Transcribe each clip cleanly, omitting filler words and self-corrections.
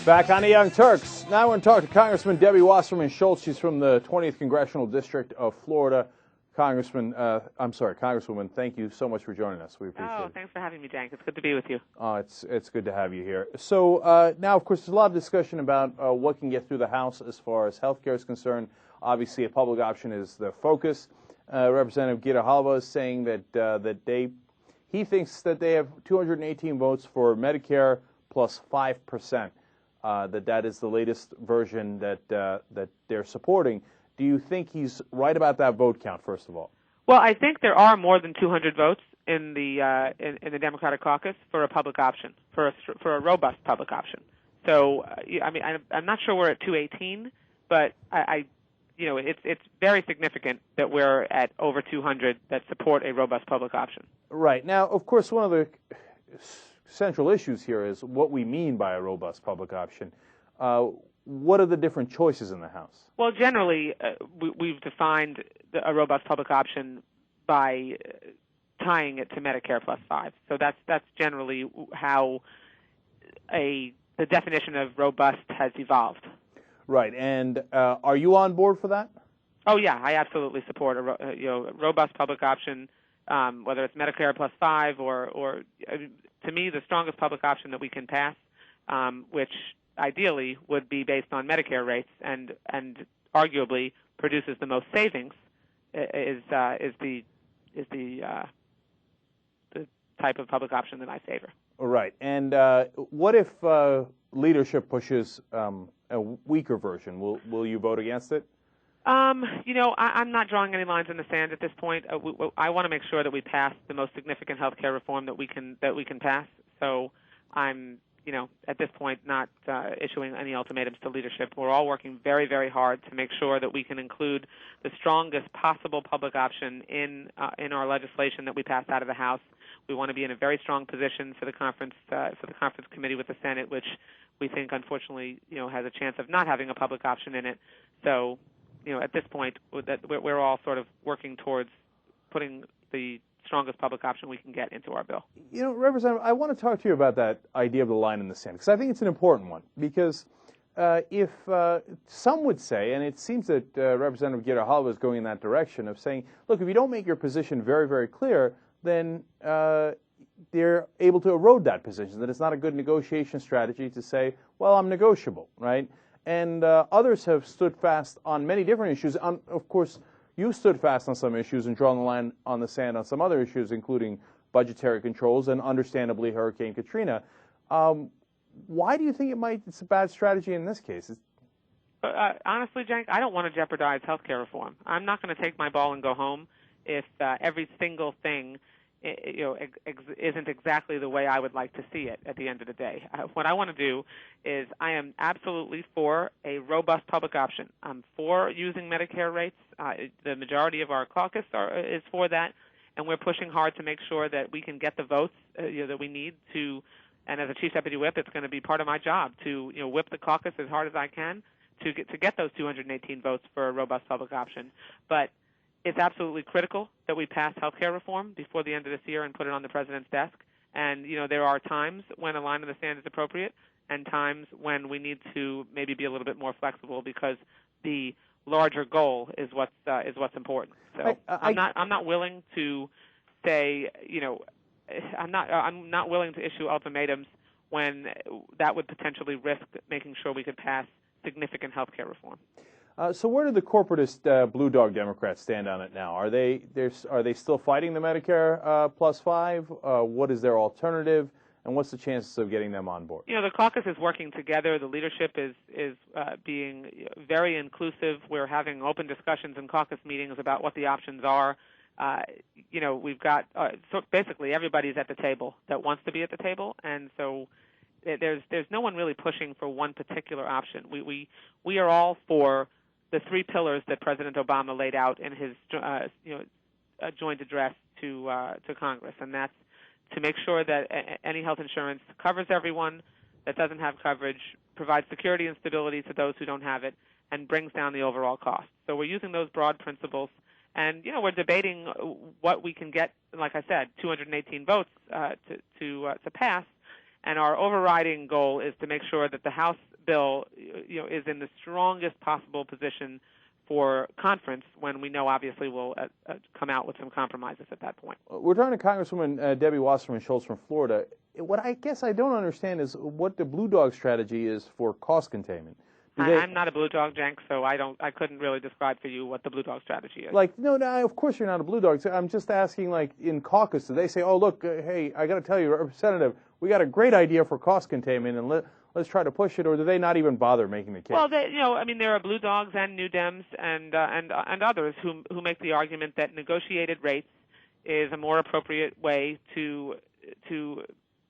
Back on the Young Turks. Now I want to talk to Congressman Debbie Wasserman-Schultz. She's from the 20th Congressional District of Florida. Congresswoman, thank you so much for joining us. We appreciate it. Oh, thanks for having me, Jank. It's good to be with you. It's good to have you here. So now, of course, there's a lot of discussion about what can get through the House as far as health care is concerned. Obviously, a public option is the focus. Representative Gita-Halva is saying that he thinks that they have 218 votes for Medicare plus 5%. That is the latest version that they're supporting. Do you think he's right about that vote count, first of all? Well, I think there are more than 200 votes in the Democratic caucus for a public option, for a robust public option. So, I mean, I'm not sure we're at 218, but it's very significant that we're at over 200 that support a robust public option. Right. Now, of course, one of the central issues here is what we mean by a robust public option. What are the different choices in the House? Well, generally, we've defined a robust public option by tying it to Medicare plus 5. So that's generally how the definition of robust has evolved. Right. And are you on board for that? Oh yeah, I absolutely support a robust public option, whether it's Medicare plus 5 or to me the strongest public option that we can pass, which ideally would be based on Medicare rates and arguably produces the most savings, is the type of public option that I favor. Right. And what if leadership pushes a weaker version? Will you vote against it? I'm not drawing any lines in the sand at this point. I want to make sure that we pass the most significant health care reform that we can pass. So I'm at this point, not issuing any ultimatums to leadership. We're all working very, very hard to make sure that we can include the strongest possible public option in our legislation that we pass out of the House. We want to be in a very strong position for the conference committee with the Senate, which we think, unfortunately, has a chance of not having a public option in it. So, at this point, we're all sort of working towards putting the strongest public option we can get into our bill. Representative, I want to talk to you about that idea of the line in the sand, because I think it's an important one. Because if some would say, and it seems that Representative Gita-Halva is going in that direction of saying, look, if you don't make your position very, very clear, then they're able to erode that position, that it's not a good negotiation strategy to say, well, I'm negotiable, right? And others have stood fast on many different issues. Of course, you stood fast on some issues and drawn the line on the sand on some other issues, including budgetary controls and, understandably, Hurricane Katrina. Why do you think it's a bad strategy in this case? Honestly, Jank, I don't want to jeopardize health care reform. I'm not going to take my ball and go home if every single thing isn't exactly the way I would like to see it at the end of the day. What I want to do is I am absolutely for a robust public option. I'm for using Medicare rates. The majority of our caucus is for that, and we're pushing hard to make sure that we can get the votes that we need to. And as a Chief Deputy Whip, it's going to be part of my job to whip the caucus as hard as I can to get those 218 votes for a robust public option. But it's absolutely critical that we pass health care reform before the end of this year and put it on the President's desk. And, there are times when a line in the sand is appropriate and times when we need to maybe be a little bit more flexible because the larger goal is what's important. So I'm not willing to say, I'm not willing to issue ultimatums when that would potentially risk making sure we could pass significant health care reform. So where do the corporatist Blue Dog Democrats stand on it now? Are they still fighting the Medicare plus 5? What is their alternative, and what's the chances of getting them on board? The caucus is working together. The leadership is being very inclusive. We're having open discussions in caucus meetings about what the options are. We've got so basically everybody's at the table that wants to be at the table, and so there's no one really pushing for one particular option. We are all for the 3 pillars that President Obama laid out in his joint address to Congress, and that's to make sure that any health insurance covers everyone, that doesn't have coverage, provides security and stability to those who don't have it, and brings down the overall cost. So we're using those broad principles, and we're debating what we can get. Like I said, 218 votes to pass. And our overriding goal is to make sure that the House bill, is in the strongest possible position for conference when we know obviously we'll come out with some compromises at that point. We're talking to Congresswoman Debbie Wasserman-Schultz from Florida. What I guess I don't understand is what the Blue Dog strategy is for cost containment. I'm not a Blue Dog, Jenk, so I couldn't really describe for you what the Blue Dog strategy is. No, of course you're not a Blue Dog. I'm just asking, in caucus, do they say, oh, look, hey, I got to tell you, Representative, we got a great idea for cost containment, and let's try to push it, or do they not even bother making the case? Well, there are Blue Dogs and New Dems and others who make the argument that negotiated rates is a more appropriate way to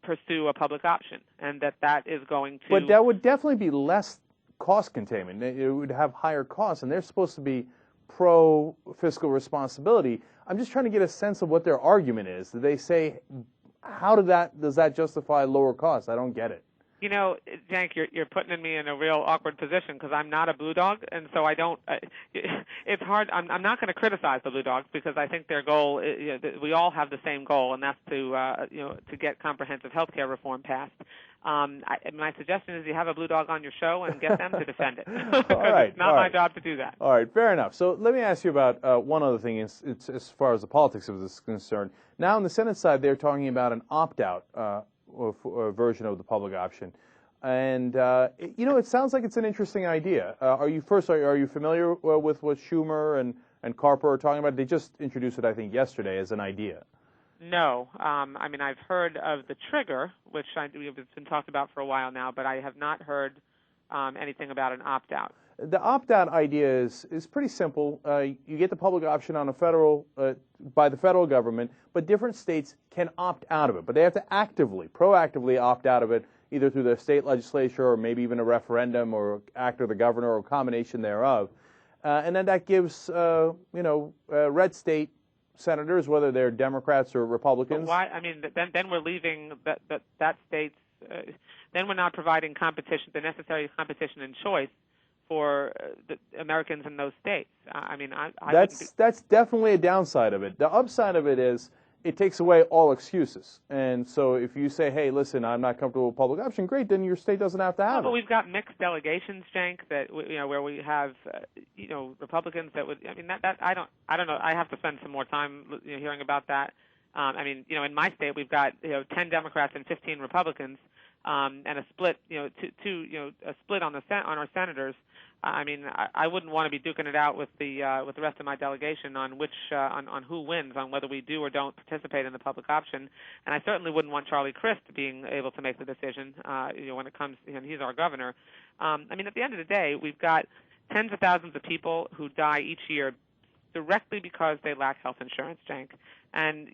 pursue a public option, and that is going to. But that would definitely be less cost containment. It would have higher costs, and they're supposed to be pro-fiscal responsibility. I'm just trying to get a sense of what their argument is. Do they say, does that justify lower costs? I don't get it. Jank, you're putting me in a real awkward position because I'm not a Blue Dog, and so I don't. It's hard. I'm not going to criticize the Blue Dogs because I think their goal. We all have the same goal, and that's to get comprehensive health care reform passed. My suggestion is you have a Blue Dog on your show and get them to defend it. All right, it's not my job to do that. All right, fair enough. So let me ask you about one other thing. It's as far as the politics of this is concerned. Now on the Senate side, they're talking about an opt-out version of the public option, and it sounds like it's an interesting idea. Are you familiar with what Schumer and Carper are talking about? They just introduced it, I think, yesterday as an idea. No, I've heard of the trigger, which we've been talked about for a while now, but I have not heard anything about an opt-out. The opt-out idea is pretty simple. You get the public option on by the federal government, but different states can opt out of it. But they have to proactively opt out of it, either through their state legislature or maybe even a referendum or act of the governor or a combination thereof. And then that gives, red state senators, whether they're Democrats or Republicans. But why? Then we're leaving that state's. Then we're not providing competition, the necessary competition and choice for the Americans in those states. That's definitely a downside of it. The upside of it is it takes away all excuses. And so if you say, hey, listen, I'm not comfortable with public option, great, then your state doesn't have to have it. But we've got mixed delegations, Jank, that where we have Republicans that would. I don't know. I have to spend some more time hearing about that. In my state we've got 10 Democrats and 15 Republicans. And a split, a split on our senators. I wouldn't want to be duking it out with the rest of my delegation on on who wins, on whether we do or don't participate in the public option. And I certainly wouldn't want Charlie Crist being able to make the decision, when it comes to him. He's our governor. At the end of the day, we've got tens of thousands of people who die each year directly because they lack health insurance, Jank. And,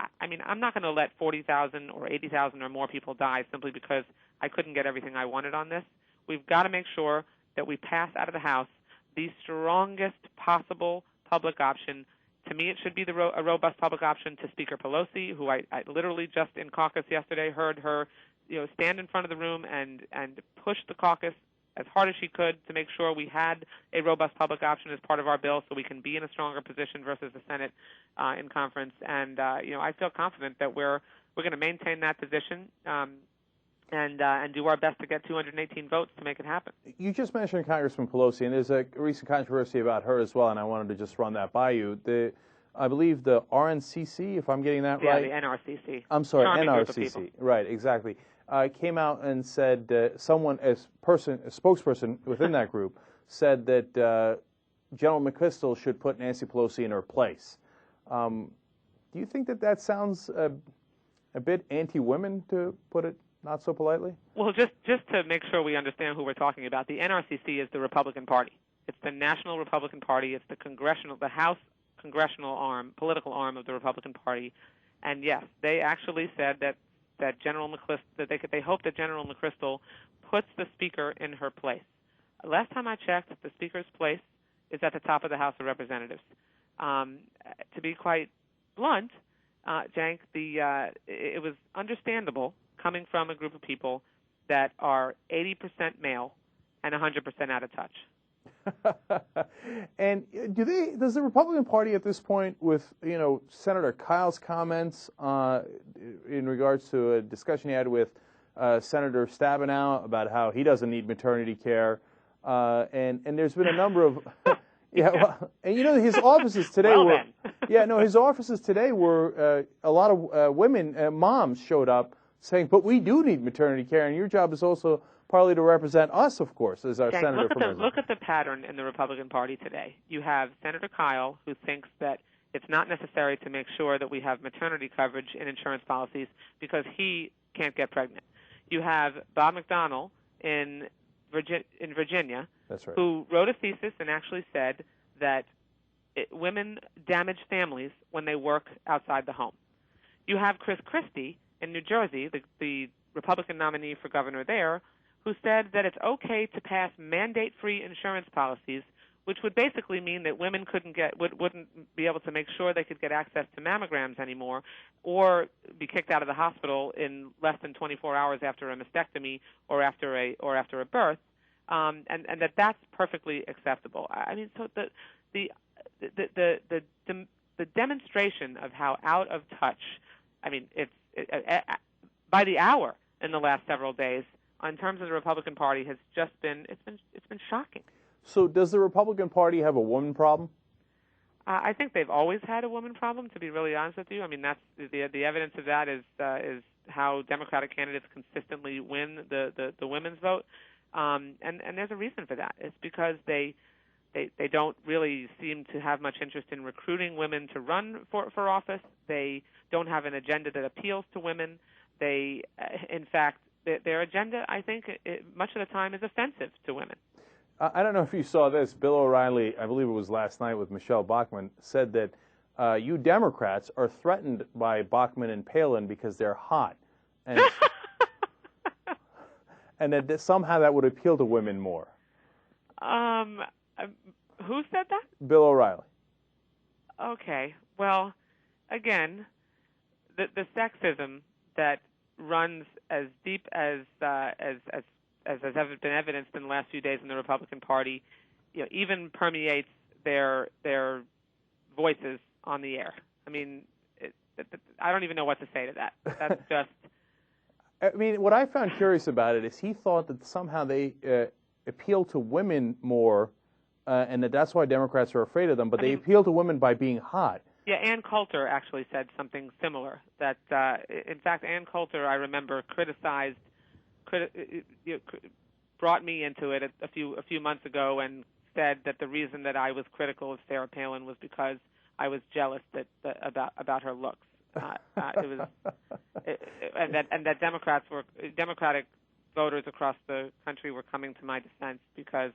I'm not going to let 40,000 or 80,000 or more people die simply because I couldn't get everything I wanted on this. We've got to make sure that we pass out of the House the strongest possible public option. To me, it should be a robust public option to Speaker Pelosi, who I literally just in caucus yesterday heard her, stand in front of the room and push the caucus as hard as she could to make sure we had a robust public option as part of our bill so we can be in a stronger position versus the Senate in conference. And, I feel confident that we're going to maintain that position and do our best to get 218 votes to make it happen. You just mentioned Congressman Pelosi, and there's a recent controversy about her as well, and I wanted to just run that by you. I believe the RNCC, if I'm getting that right? Yeah, the NRCC. I'm sorry, NRCC. Right, exactly. Came out and said a spokesperson within that group, said that General McChrystal should put Nancy Pelosi in her place. Do you think that sounds a bit anti-women, to put it not so politely? Well, just to make sure we understand who we're talking about, the NRCC is the Republican Party. It's the National Republican Party. It's the House congressional arm, political arm of the Republican Party. And yes, they actually said that General McChrystal, that they hope that General McChrystal puts the Speaker in her place. Last time I checked, the Speaker's place is at the top of the House of Representatives. To be quite blunt, Jank, it was understandable coming from a group of people that are 80% male and 100% out of touch. And does the Republican Party at this point, with Senator Kyle's comments in regards to a discussion he had with Senator Stabenow about how he doesn't need maternity care, and there's been a number of yeah, well, and his offices today well, were then. his offices today were a lot of women moms showed up saying, but we do need maternity care, and your job is also partly to represent us, of course, as our Jack, senator from Arizona. Look at the pattern in the Republican Party today. You have Senator Kyle, who thinks that it's not necessary to make sure that we have maternity coverage in insurance policies because he can't get pregnant. You have Bob McDonnell in Virginia, That's right, who wrote a thesis and actually said that women damage families when they work outside the home. You have Chris Christie in New Jersey, the Republican nominee for governor there, who said that it's okay to pass mandate-free insurance policies, which would basically mean that women wouldn't be able to make sure they could get access to mammograms anymore, or be kicked out of the hospital in less than 24 hours after a mastectomy or after a birth, and that's perfectly acceptable. I mean, so the demonstration of how out of touch, I mean, it's by the hour in the last several days, in terms of the Republican Party, has just been it's been shocking. So does the Republican Party have a woman problem? I think they've always had a woman problem, to be really honest with you. I mean, that's the evidence of that is how Democratic candidates consistently win the women's vote, and there's a reason for that. It's because they don't really seem to have much interest in recruiting women to run for office. They don't have an agenda that appeals to women. They, in fact, their agenda, I think, much of the time is offensive to women. I don't know if you saw this. Bill O'Reilly, I believe it was last night with Michelle Bachmann, said that you Democrats are threatened by Bachmann and Palin because they're hot. And, and that somehow that would appeal to women more. Who said that? Bill O'Reilly. Okay. Well, again, the sexism that runs as deep as has been evidenced in the last few days in the Republican Party, even permeates their voices on the air. I mean, I don't even know what to say to that. That's just. I mean, what I found curious about it is he thought that somehow they appeal to women more, and that's why Democrats are afraid of them. But they appeal to women by being hot. Yeah, Ann Coulter actually said something similar. That, in fact, Ann Coulter, I remember, brought me into it a few months ago and said that the reason that I was critical of Sarah Palin was because I was jealous about her looks. And that Democratic voters across the country were coming to my defense because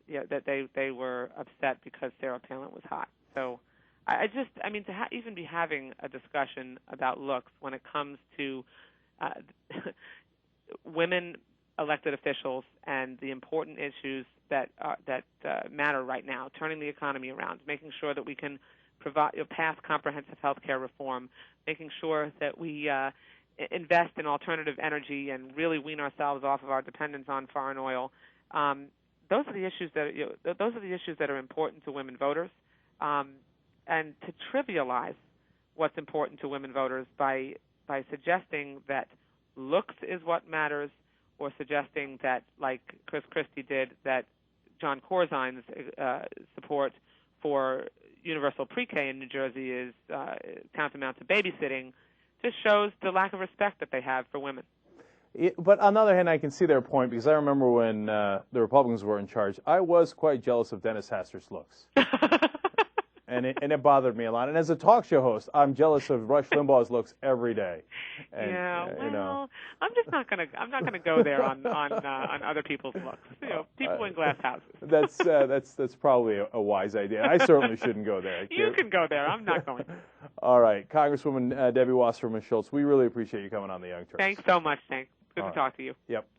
that they were upset because Sarah Palin was hot. So I mean, to even be having a discussion about looks when it comes to women elected officials and the important issues that matter right now, turning the economy around, making sure that we can pass comprehensive health care reform, making sure that we invest in alternative energy and really wean ourselves off of our dependence on foreign oil. Those are the issues that are important to women voters. And to trivialize what's important to women voters by suggesting that looks is what matters, or suggesting that, like Chris Christie did, that John Corzine's support for universal pre-K in New Jersey is tantamount to babysitting, just shows the lack of respect that they have for women. But on the other hand, I can see their point, because I remember when the Republicans were in charge, I was quite jealous of Dennis Hastert looks. And it bothered me a lot. And as a talk show host, I'm jealous of Rush Limbaugh's looks every day. And, I'm just not gonna go there on other people's looks. People in glass houses. That's probably a wise idea. I certainly shouldn't go there. You can go there. I'm not going. All right, Congresswoman Debbie Wasserman-Schultz, we really appreciate you coming on the Young Turks. Thanks so much, Hank. Good to talk to you. Yep.